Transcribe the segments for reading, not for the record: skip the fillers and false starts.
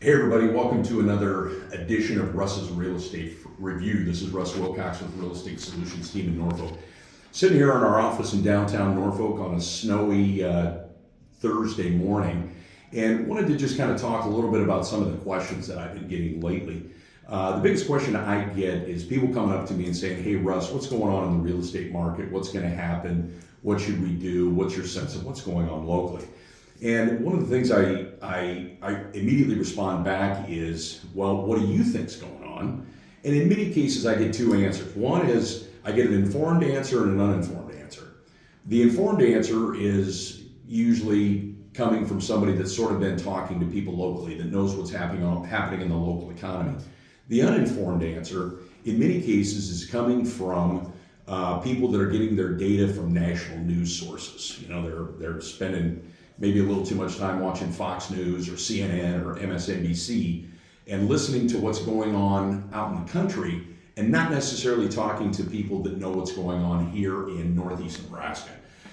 Hey everybody, welcome to another edition of Russ's Real Estate Review. This is Russ Wilcox with Real Estate Solutions team in Norfolk. Sitting here in our office in downtown Norfolk on a snowy Thursday morning, and wanted to just kind of talk a little bit about some of the questions that I've been getting lately. The biggest question I get is people coming up to me and saying, hey Russ, what's going on in the real estate market? What's going to happen? What should we do? What's your sense of what's going on locally? And one of the things I immediately respond back is, well, what do you think's going on? And in many cases, I get two answers. One is I get an informed answer and an uninformed answer. The informed answer is usually coming from somebody that's sort of been talking to people locally, that knows what's happening in the local economy. The uninformed answer, in many cases, is coming from people that are getting their data from national news sources. You know, they're spending maybe a little too much time watching Fox News or CNN or MSNBC and listening to what's going on out in the country and not necessarily talking to people that know what's going on here in Northeast Nebraska.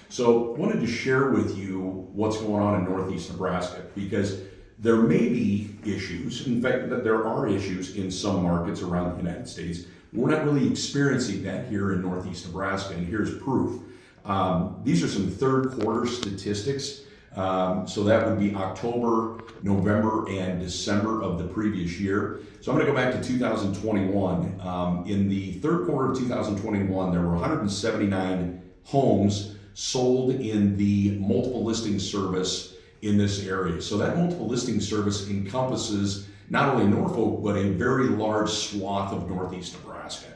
So I wanted to share with you what's going on in Northeast Nebraska because there may be issues, in fact, that there are issues in some markets around the United States. We're not really experiencing that here in Northeast Nebraska, and here's proof. These are some third quarter statistics. So that would be October, November, and December of the previous year. So I'm going to go back to 2021. In the third quarter of 2021, there were 179 homes sold in the multiple listing service in this area. So that multiple listing service encompasses not only Norfolk, but a very large swath of Northeast Nebraska.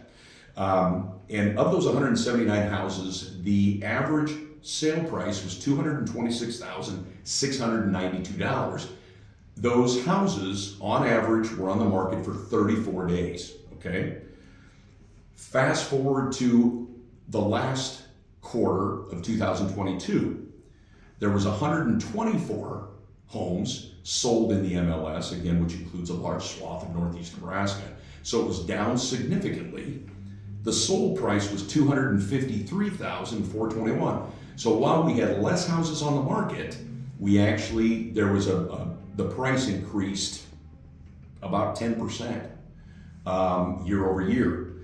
And of those 179 houses, the average sale price was $226,692. Those houses, on average, were on the market for 34 days, okay? Fast forward to the last quarter of 2022, there was 124 homes sold in the MLS, again, which includes a large swath of Northeast Nebraska. So it was down significantly. The sold price was $253,421. So while we had less houses on the market, the price increased about 10% year over year.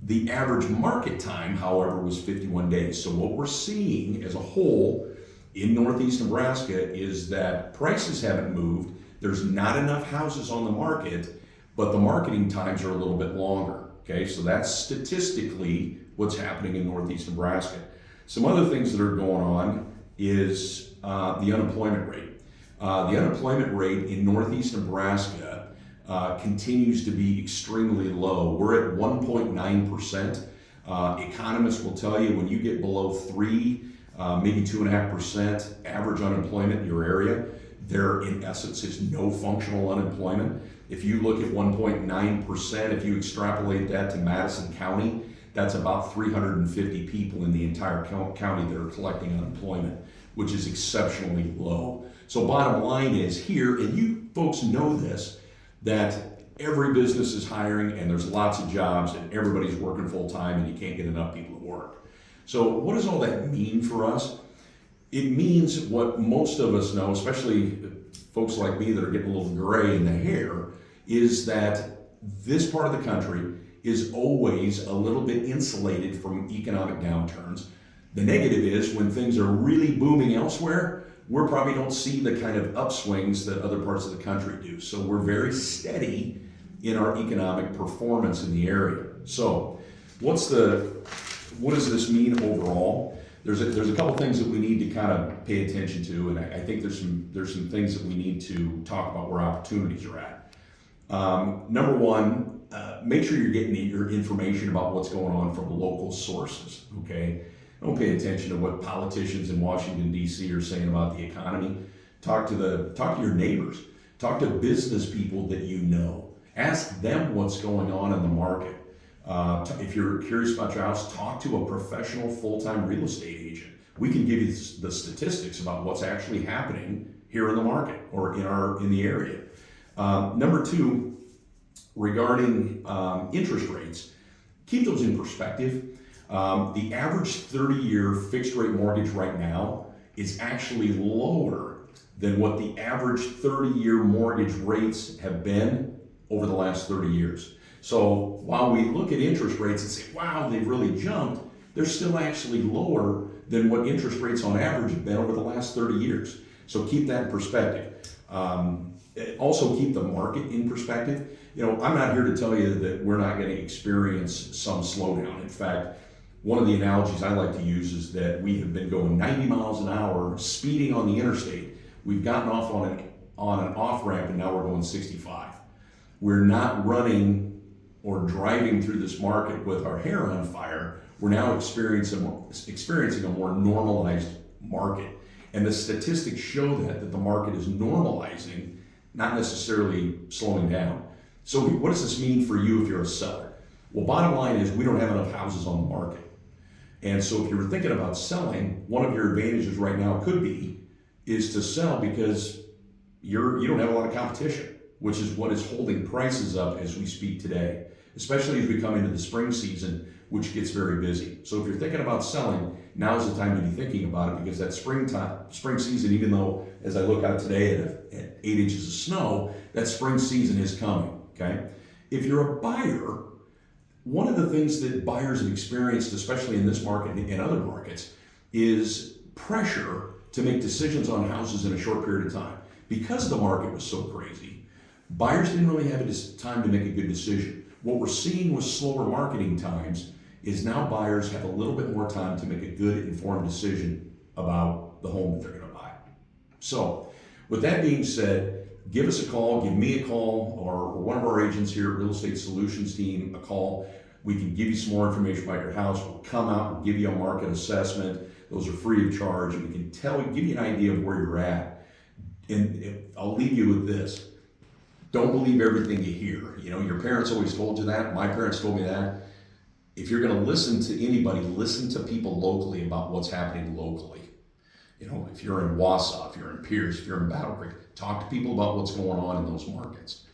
The average market time, however, was 51 days. So what we're seeing as a whole in Northeast Nebraska is that prices haven't moved. There's not enough houses on the market, but the marketing times are a little bit longer. Okay, so that's statistically what's happening in Northeast Nebraska. Some other things that are going on is the unemployment rate. The unemployment rate in Northeast Nebraska continues to be extremely low. We're at 1.9%. Economists will tell you when you get below 3, maybe 2.5% average unemployment in your area, there in essence is no functional unemployment. If you look at 1.9%, if you extrapolate that to Madison County, that's about 350 people in the entire county that are collecting unemployment, which is exceptionally low. So bottom line is here, and you folks know this, that every business is hiring and there's lots of jobs and everybody's working full time and you can't get enough people to work. So what does all that mean for us? It means what most of us know, especially folks like me that are getting a little gray in the hair, is that this part of the country is always a little bit insulated from economic downturns. The negative is when things are really booming elsewhere, we probably don't see the kind of upswings that other parts of the country do. So we're very steady in our economic performance in the area. So what does this mean overall? There's a couple things that we need to kind of pay attention to, and I think there's some things that we need to talk about where opportunities are at. Number one, make sure you're getting your information about what's going on from local sources, okay? Don't pay attention to what politicians in Washington, D.C. are saying about the economy. Talk to your neighbors. Talk to business people that you know. Ask them what's going on in the market. If you're curious about your house, talk to a professional full-time real estate agent. We can give you the statistics about what's actually happening here in the market or in the area. Number two, regarding interest rates, keep those in perspective. The average 30-year fixed rate mortgage right now is actually lower than what the average 30-year mortgage rates have been over the last 30 years. So while we look at interest rates and say, wow, they've really jumped, they're still actually lower than what interest rates on average have been over the last 30 years. So keep that in perspective. Also keep the market in perspective. I'm not here to tell you that we're not going to experience some slowdown. In fact, one of the analogies I like to use is that we have been going 90 miles an hour, speeding on the interstate. We've gotten off on an off-ramp and now we're going 65. We're not running or driving through this market with our hair on fire. We're now experiencing a more normalized market. And the statistics show that the market is normalizing, not necessarily slowing down. So what does this mean for you if you're a seller? Well, bottom line is we don't have enough houses on the market. And so if you're thinking about selling, one of your advantages right now is to sell because you don't have a lot of competition, which is what is holding prices up as we speak today, especially as we come into the spring season, which gets very busy. So if you're thinking about selling, now's the time to be thinking about it because that spring season, even though as I look out today at 8 inches of snow, that spring season is coming, okay? If you're a buyer, one of the things that buyers have experienced, especially in this market and other markets, is pressure to make decisions on houses in a short period of time. Because the market was so crazy, buyers didn't really have time to make a good decision. What we're seeing with slower marketing times is now buyers have a little bit more time to make a good informed decision about the home that they're going to buy. So with that being said, give us a call, give me a call, or one of our agents here at Real Estate Solutions team a call. We can give you some more information about your house. We'll come out and give you a market assessment. Those are free of charge. And we can give you an idea of where you're at. And I'll leave you with this. Don't believe everything you hear. Your parents always told you that. My parents told me that. If you're going to listen to anybody, listen to people locally about what's happening locally. If you're in Wausau, if you're in Pierce, if you're in Battle Creek, talk to people about what's going on in those markets.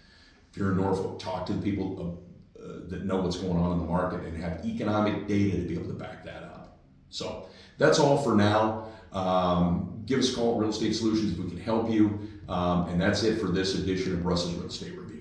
If you're in Norfolk, talk to the people that know what's going on in the market and have economic data to be able to back that up. So that's all for now. Give us a call at Real Estate Solutions if we can help you. And that's it for this edition of Russ's Real Estate Review.